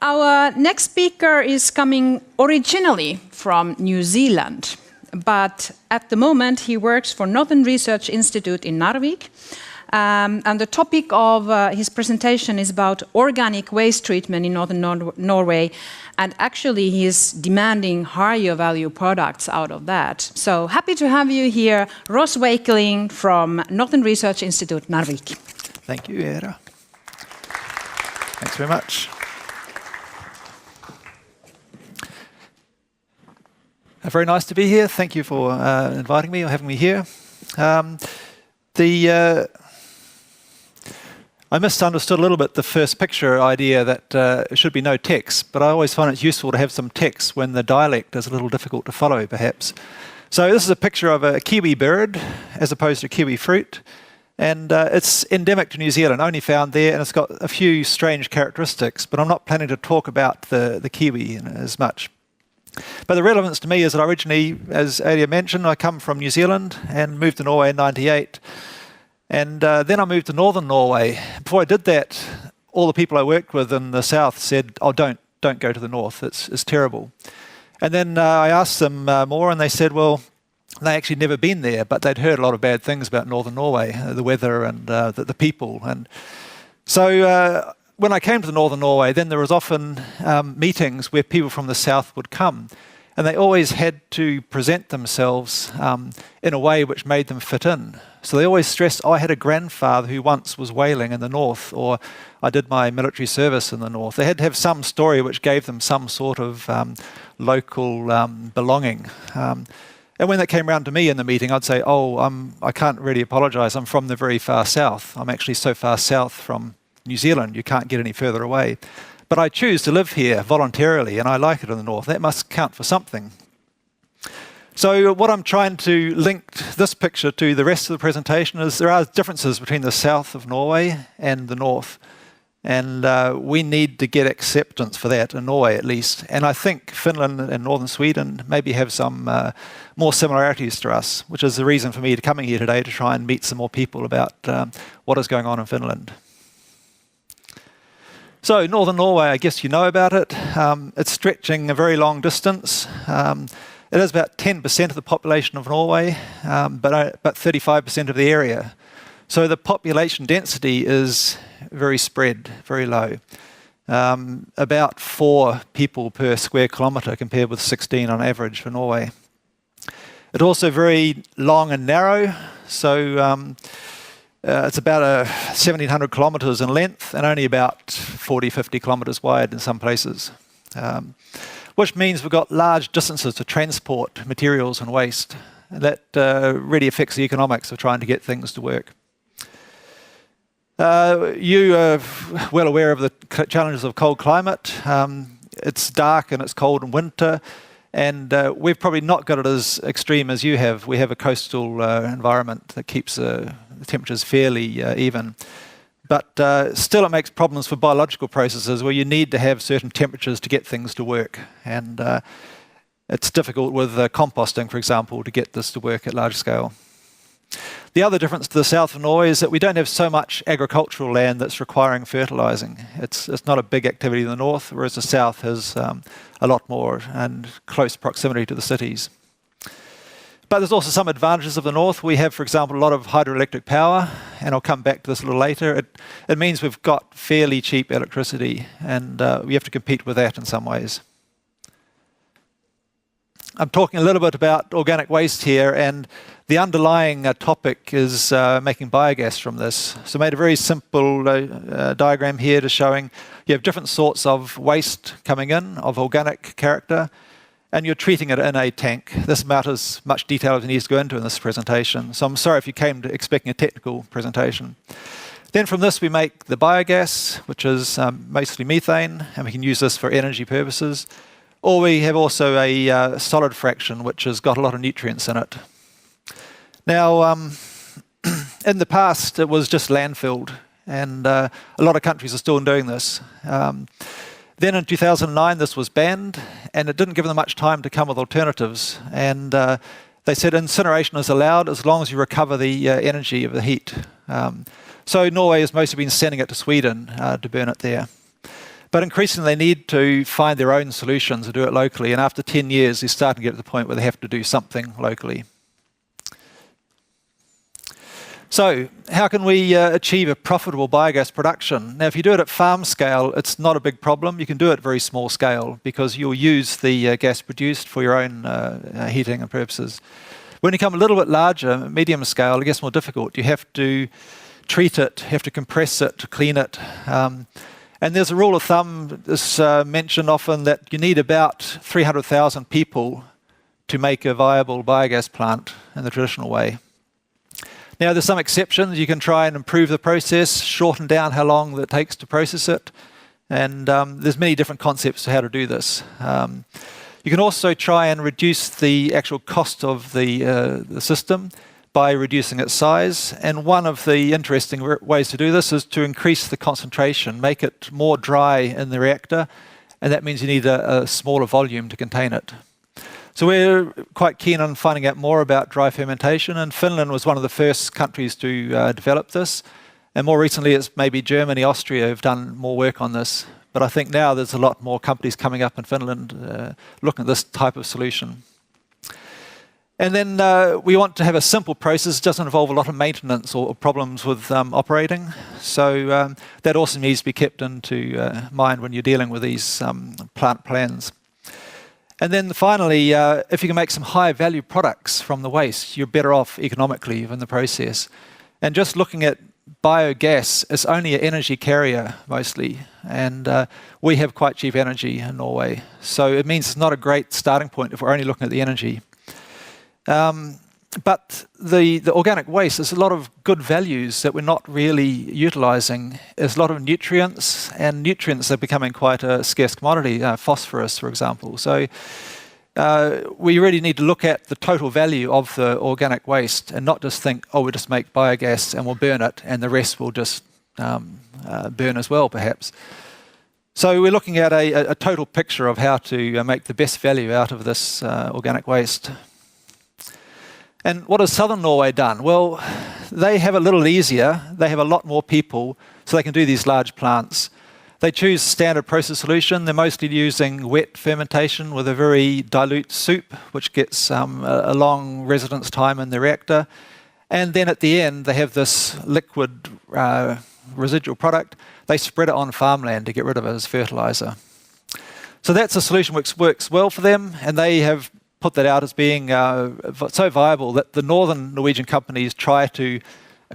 Our next speaker is coming originally from New Zealand, but at the moment he works for Northern Research Institute in Narvik. And the topic of his presentation is about organic waste treatment in northern Norway, and actually he is demanding higher value products out of that. So happy to have you here, Ross Wakelin from Northern Research Institute, Narvik. Thank you, Eera. Thanks very much. Very nice to be here. Thank you for inviting me or having me here. I misunderstood a little bit the first picture idea that it should be no text, but I always find it useful to have some text when the dialect is a little difficult to follow, perhaps. So this is a picture of a kiwi bird as opposed to kiwi fruit, and it's endemic to New Zealand, only found there, and it's got a few strange characteristics, but I'm not planning to talk about the kiwi as much. But the relevance to me is that originally, as Eera mentioned, I come from New Zealand and moved to Norway in '98. And then I moved to northern Norway. Before I did that, all the people I worked with in the south said, "Oh, don't go to the north, it's terrible." And then I asked them more, and they said, well, they actually never been there, but they'd heard a lot of bad things about northern Norway, the weather and the people. And so when I came to northern Norway, then there was often meetings where people from the south would come, and they always had to present themselves in a way which made them fit in. So they always stressed, I had a grandfather who once was whaling in the north, or I did my military service in the north. They had to have some story which gave them some sort of local belonging. And when they came round to me in the meeting, I'd say, I can't really apologise. I'm from the very far south. I'm actually so far south from New Zealand, you can't get any further away. But I choose to live here voluntarily, and I like it in the north. That must count for something. So what I'm trying to link this picture to the rest of the presentation is there are differences between the south of Norway and the north. And we need to get acceptance for that, in Norway at least. And I think Finland and northern Sweden maybe have some more similarities to us, which is the reason for me coming here today, to try and meet some more people about what is going on in Finland. So northern Norway, I guess you know about it. It's stretching a very long distance. It is about 10% of the population of Norway, but 35% of the area. So the population density is very spread, very low. About 4 people per square kilometre compared with 16 on average for Norway. It's also very long and narrow, so it's about 1,700 kilometres in length and only about 40, 50 kilometres wide in some places. Which means we've got large distances to transport materials and waste. And that really affects the economics of trying to get things to work. You are well aware of the challenges of cold climate. It's dark and it's cold in winter, and we've probably not got it as extreme as you have. We have a coastal environment that keeps the temperatures fairly even. But still it makes problems for biological processes where you need to have certain temperatures to get things to work. And it's difficult with composting, for example, to get this to work at large scale. The other difference to the south of Norway is that we don't have so much agricultural land that's requiring fertilising. It's not a big activity in the north, whereas the south has a lot more and close proximity to the cities. But there's also some advantages of the north. We have, for example, a lot of hydroelectric power, and I'll come back to this a little later. It means we've got fairly cheap electricity, and we have to compete with that in some ways. I'm talking a little bit about organic waste here, and the underlying topic is making biogas from this. So I made a very simple diagram here to showing you have different sorts of waste coming in, of organic character, and you're treating it in a tank. This matters much detail as it needs to go into in this presentation. So I'm sorry if you came to expecting a technical presentation. Then from this we make the biogas, which is mostly methane, and we can use this for energy purposes. Or we have also a solid fraction, which has got a lot of nutrients in it. Now, in the past it was just landfilled, and a lot of countries are still doing this. Then in 2009 this was banned, and it didn't give them much time to come with alternatives. And they said incineration is allowed as long as you recover the energy of the heat. So Norway has mostly been sending it to Sweden to burn it there. But increasingly they need to find their own solutions to do it locally, and after 10 years they're starting to get to the point where they have to do something locally. So, how can we achieve a profitable biogas production? Now, if you do it at farm scale, it's not a big problem. You can do it at very small scale because you'll use the gas produced for your own heating and purposes. When you come a little bit larger, medium scale, it gets more difficult. You have to treat it, you have to compress it, to clean it. And there's a rule of thumb that's mentioned often that you need about 300,000 people to make a viable biogas plant in the traditional way. Now, there's some exceptions. You can try and improve the process, shorten down how long it takes to process it, and there's many different concepts to how to do this. You can also try and reduce the actual cost of the system by reducing its size, and one of the interesting ways to do this is to increase the concentration, make it more dry in the reactor, and that means you need a smaller volume to contain it. So we're quite keen on finding out more about dry fermentation, and Finland was one of the first countries to develop this. And more recently, it's maybe Germany, Austria have done more work on this. But I think now there's a lot more companies coming up in Finland looking at this type of solution. And then we want to have a simple process. It doesn't involve a lot of maintenance or problems with operating. So that also needs to be kept into mind when you're dealing with these plant plans. And then finally, if you can make some high value products from the waste, you're better off economically in the process. And just looking at biogas, it's only an energy carrier mostly. And we have quite cheap energy in Norway. So it means it's not a great starting point if we're only looking at the energy. But the organic waste, there's a lot of good values that we're not really utilising. There's a lot of nutrients, and nutrients are becoming quite a scarce commodity, phosphorus, for example. So we really need to look at the total value of the organic waste and not just think, oh, we'll just make biogas and we'll burn it and the rest will just burn as well, perhaps. So we're looking at a total picture of how to make the best value out of this organic waste. And what has southern Norway done? Well, they have a little easier. They have a lot more people, so they can do these large plants. They choose standard process solution. They're mostly using wet fermentation with a very dilute soup, which gets a long residence time in the reactor. And then at the end, they have this liquid residual product. They spread it on farmland to get rid of it as fertilizer. So that's a solution which works well for them, and they have put that out as being so viable that the northern Norwegian companies try to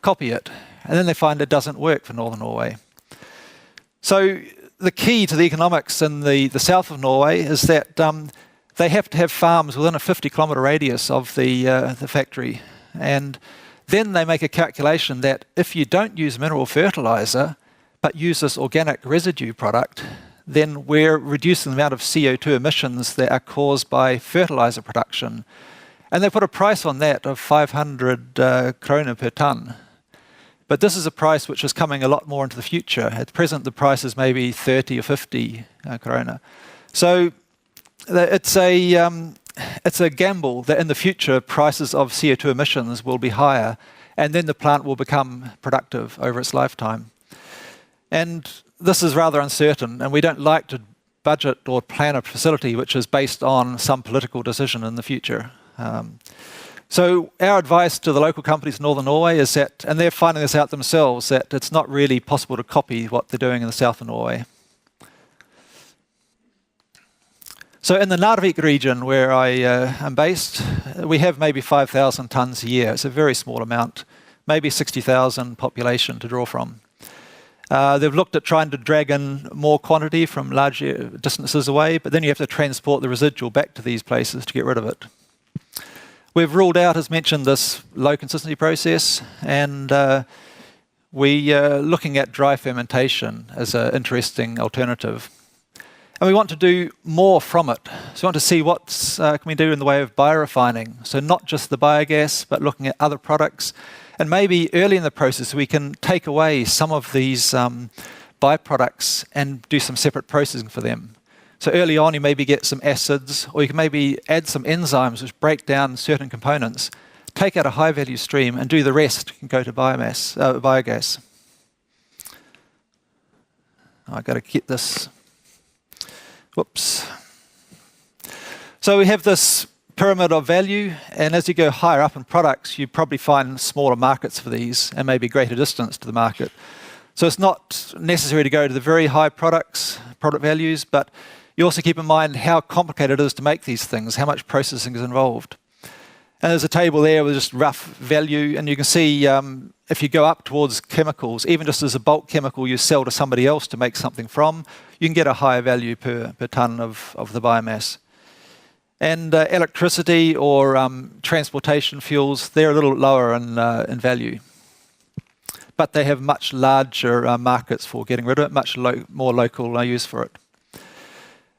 copy it, and then they find it doesn't work for northern Norway. So the key to the economics in the south of Norway is that they have to have farms within a 50-kilometre radius of the factory, and then they make a calculation that if you don't use mineral fertiliser but use this organic residue product, then we're reducing the amount of CO2 emissions that are caused by fertiliser production. And they put a price on that of 500 krona per tonne. But this is a price which is coming a lot more into the future. At present, the price is maybe 30 or 50 krona. So it's a gamble that in the future, prices of CO2 emissions will be higher, and then the plant will become productive over its lifetime. And this is rather uncertain, and we don't like to budget or plan a facility which is based on some political decision in the future. So our advice to the local companies in northern Norway is that, and they're finding this out themselves, that it's not really possible to copy what they're doing in the south of Norway. So in the Narvik region where I am based, we have maybe 5,000 tonnes a year. It's a very small amount, maybe 60,000 population to draw from. They've looked at trying to drag in more quantity from large distances away, but then you have to transport the residual back to these places to get rid of it. We've ruled out, as mentioned, this low consistency process, and we're looking at dry fermentation as an interesting alternative. And we want to do more from it. So we want to see what can we do in the way of biorefining. So not just the biogas, but looking at other products. And maybe early in the process, we can take away some of these byproducts and do some separate processing for them. So early on, you maybe get some acids, or you can maybe add some enzymes which break down certain components, take out a high-value stream, and do the rest and go to biogas. I've got to get this Whoops. So we have this pyramid of value, and as you go higher up in products, you probably find smaller markets for these and maybe greater distance to the market. So it's not necessary to go to the very high product values, but you also keep in mind how complicated it is to make these things, how much processing is involved. And there's a table there with just rough value, and you can see if you go up towards chemicals, even just as a bulk chemical you sell to somebody else to make something from, you can get a higher value per tonne of the biomass. And electricity or transportation fuels, they're a little lower in value. But they have much larger markets for getting rid of it, much more local use for it.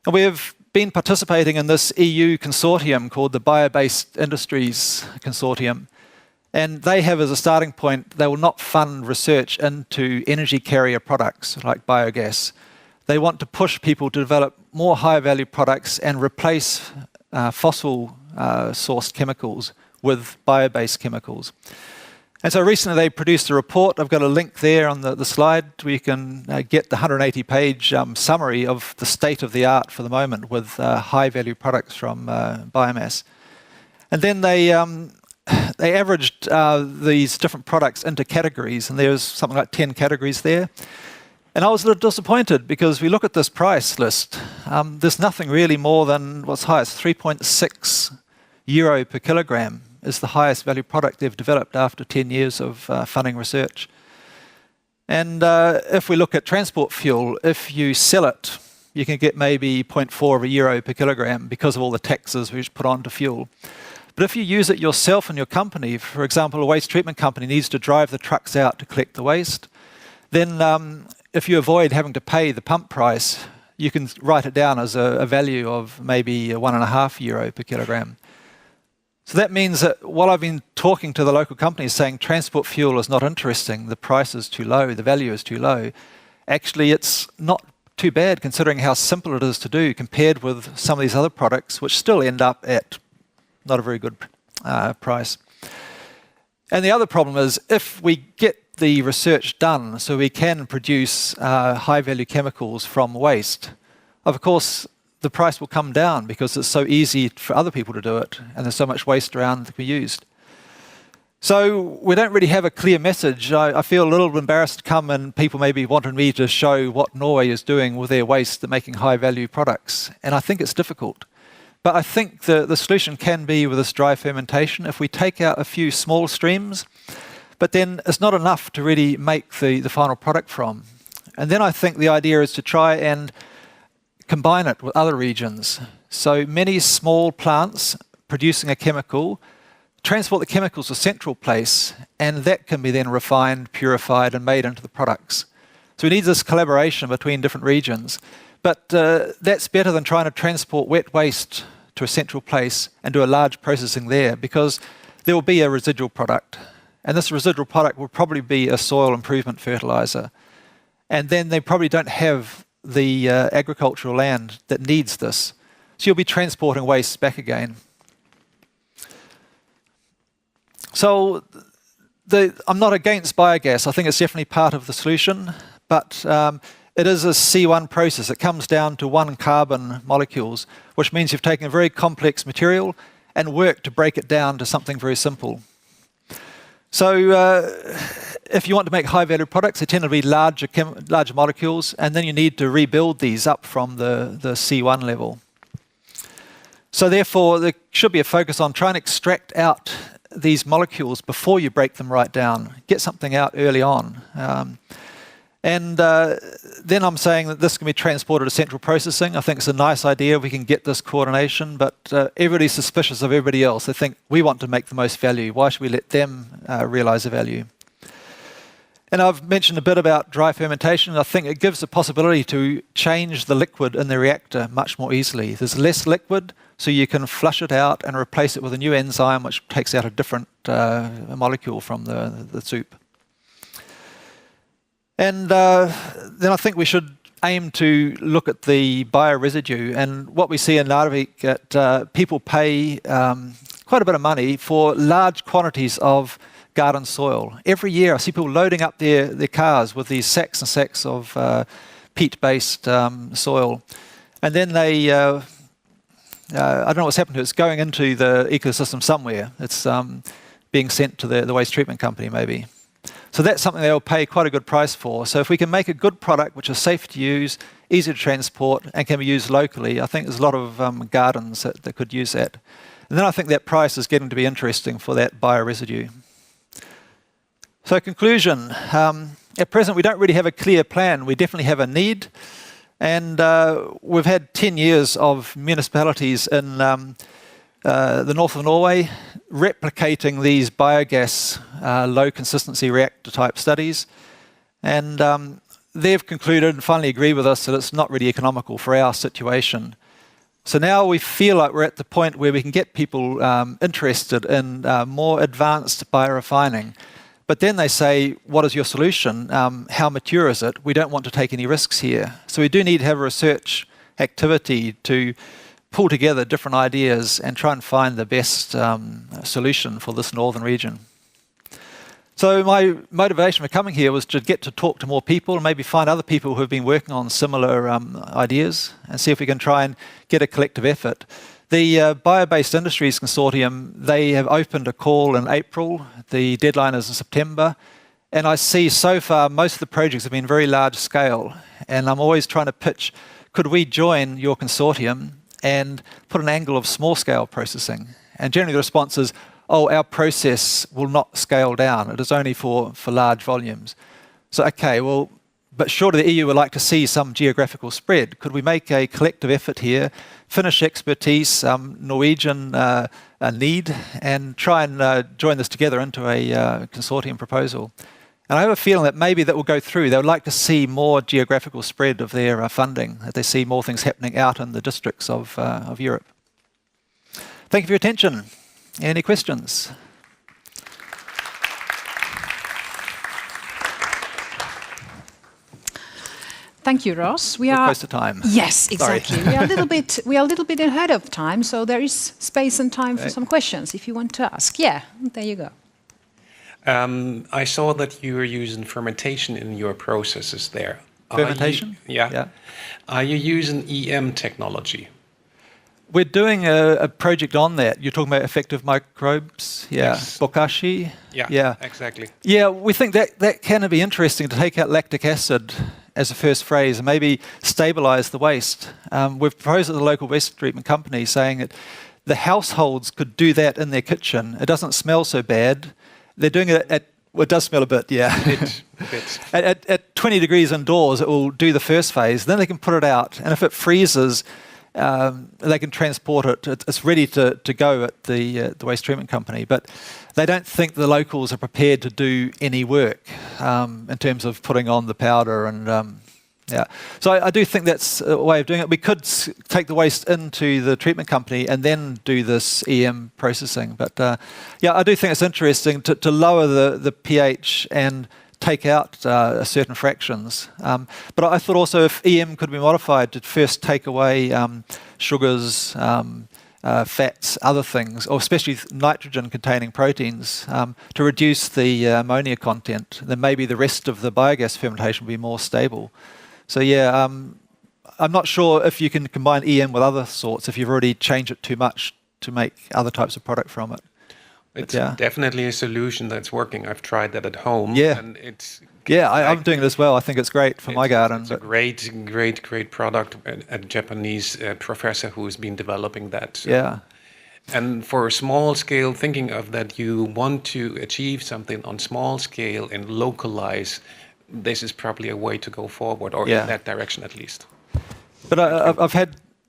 And we have been participating in this EU consortium called the Bio-Based Industries Consortium. And they have as a starting point, they will not fund research into energy carrier products like biogas. They want to push people to develop more higher value products and replace fossil sourced chemicals with bio-based chemicals. And so recently they produced a report. I've got a link there on the slide where you can get the 180-page summary of the state of the art for the moment with high-value products from biomass. And then they averaged these different products into categories, and there's something like 10 categories there. And I was a little disappointed because we look at this price list. There's nothing really more than what's highest, 3.6 euro per kilogram is the highest value product they've developed after 10 years of funding research. And if we look at transport fuel, if you sell it, you can get maybe 0.4 of a euro per kilogram because of all the taxes which put onto fuel. But if you use it yourself in your company, for example, a waste treatment company needs to drive the trucks out to collect the waste, then if you avoid having to pay the pump price, you can write it down as a value of maybe 1.5 euro per kilogram. So that means that while I've been talking to the local companies saying transport fuel is not interesting, the price is too low, the value is too low, actually it's not too bad considering how simple it is to do compared with some of these other products which still end up at not a very good price. And the other problem is if we get the research done so we can produce high-value chemicals from waste, of course the price will come down because it's so easy for other people to do it and there's so much waste around that can be used. So we don't really have a clear message. I feel a little embarrassed to come and people maybe wanted me to show what Norway is doing with their waste, they're making high-value products, and I think it's difficult. But I think the solution can be with this dry fermentation. If we take out a few small streams, but then it's not enough to really make the final product from. And then I think the idea is to try and combine it with other regions. So many small plants producing a chemical, transport the chemicals to a central place, and that can be then refined, purified, and made into the products. So we need this collaboration between different regions. But that's better than trying to transport wet waste to a central place and do a large processing there, because there will be a residual product. And this residual product will probably be a soil improvement fertilizer. And then they probably don't have the agricultural land that needs this. So you'll be transporting waste back again. So I'm not against biogas. I think it's definitely part of the solution, but it is a C1 process. It comes down to 1 carbon molecules, which means you've taken a very complex material and worked to break it down to something very simple. So if you want to make high-value products, they tend to be larger molecules, and then you need to rebuild these up from the C1 level. So therefore, there should be a focus on trying to extract out these molecules before you break them right down. Get something out early on. And then I'm saying that this can be transported to central processing. I think it's a nice idea. We can get this coordination, but everybody's suspicious of everybody else. They think we want to make the most value. Why should we let them realize the value? And I've mentioned a bit about dry fermentation. I think it gives the possibility to change the liquid in the reactor much more easily. There's less liquid, so you can flush it out and replace it with a new enzyme which takes out a different molecule from the soup. And then I think we should aim to look at the bioresidue. And what we see in Narvik, people pay quite a bit of money for large quantities of garden soil. Every year I see people loading up their cars with these sacks and sacks of peat-based soil. And then they, I don't know what's happened to it, it's going into the ecosystem somewhere. It's being sent to the waste treatment company maybe. So that's something they'll pay quite a good price for. So if we can make a good product which is safe to use, easy to transport, and can be used locally, I think there's a lot of gardens that could use that. And then I think that price is getting to be interesting for that bioresidue. So conclusion, at present we don't really have a clear plan. We definitely have a need. And we've had 10 years of municipalities in the north of Norway replicating these biogas low consistency reactor type studies. And they've concluded and finally agreed with us that it's not really economical for our situation. So now we feel like we're at the point where we can get people interested in more advanced biorefining. But then they say, what is your solution? How mature is it? We don't want to take any risks here. So we do need to have a research activity to pull together different ideas and try and find the best solution for this northern region. So my motivation for coming here was to get to talk to more people and maybe find other people who have been working on similar ideas and see if we can try and get a collective effort. The Bio-Based Industries Consortium, they have opened a call in April. The deadline is in September. And I see so far most of the projects have been very large scale. And I'm always trying to pitch, could we join your consortium and put an angle of small scale processing? And generally the response is, oh, our process will not scale down. It is only for large volumes. So, okay, well, but surely the EU would like to see some geographical spread. Could we make a collective effort here, Finnish expertise, Norwegian need, and try and join this together into a consortium proposal? And I have a feeling that maybe that will go through. They would like to see more geographical spread of their funding, that they see more things happening out in the districts of Europe. Thank you for your attention. Any questions? Thank you, Ross. We're close to time. Yes, exactly. Sorry. we are a little bit ahead of time, so there is space and time for some questions if you want to ask. Yeah, there you go. I saw that you were using fermentation in your processes there. Fermentation? Yeah. Are you using EM technology? We're doing a project on that. You're talking about effective microbes? Yeah. Yes. Bokashi? Yeah, exactly. Yeah, we think that can be interesting to take out lactic acid as a first phrase and maybe stabilise the waste. We've proposed at the local waste treatment company saying that the households could do that in their kitchen. It doesn't smell so bad. They're doing it at, well, it does smell a bit, yeah. A bit. At 20 degrees indoors, it will do the first phase. Then they can put it out. And if it freezes, they can transport it. It's ready to go at the waste treatment company. But they don't think the locals are prepared to do any work in terms of putting on the powder and yeah. So I do think that's a way of doing it. We could take the waste into the treatment company and then do this EM processing. But yeah, I do think it's interesting to lower the pH and take out certain fractions. But I thought also if EM could be modified to first take away sugars, fats, other things, or especially nitrogen-containing proteins, to reduce the ammonia content, then maybe the rest of the biogas fermentation will be more stable. So yeah, I'm not sure if you can combine EM with other sorts if you've already changed it too much to make other types of product from it. It's definitely a solution that's working. I've tried that at home. Yeah. And it's... Yeah, I'm doing it as well. I think it's great for my garden. It's a great product. A Japanese professor who has been developing that. So. Yeah. And for a small scale, thinking of that you want to achieve something on small scale and localize, this is probably a way to go forward, or in that direction at least. But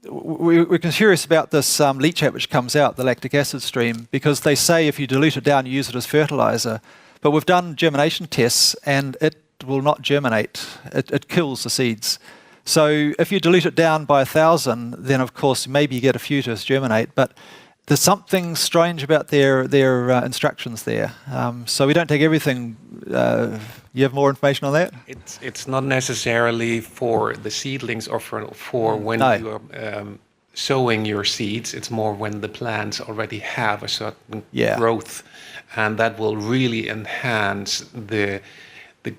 we're curious about this leachate which comes out, the lactic acid stream, because they say if you dilute it down, you use it as fertilizer. But we've done germination tests and it will not germinate. It kills the seeds. So if you dilute it down by 1,000, then of course maybe you get a few to germinate, but there's something strange about their instructions there. So we don't take everything. You have more information on that? It's not necessarily for the seedlings or for when you are sowing your seeds. It's more when the plants already have a certain growth, and that will really enhance the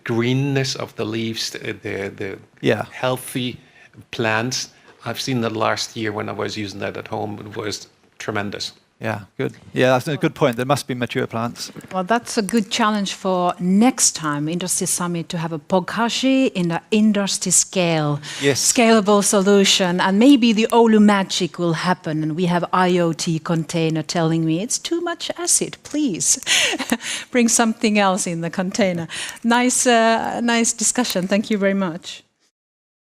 greenness of the leaves, the healthy plants. I've seen that last year when I was using that at home. It was tremendous. Yeah, good. Yeah, that's a good point. There must be mature plants. Well, that's a good challenge for next time Industry Summit to have a Bokashi in the industry scale, scalable solution, and maybe the Oulu magic will happen, and we have IoT container telling me it's too much acid. Please bring something else in the container. Nice discussion. Thank you very much.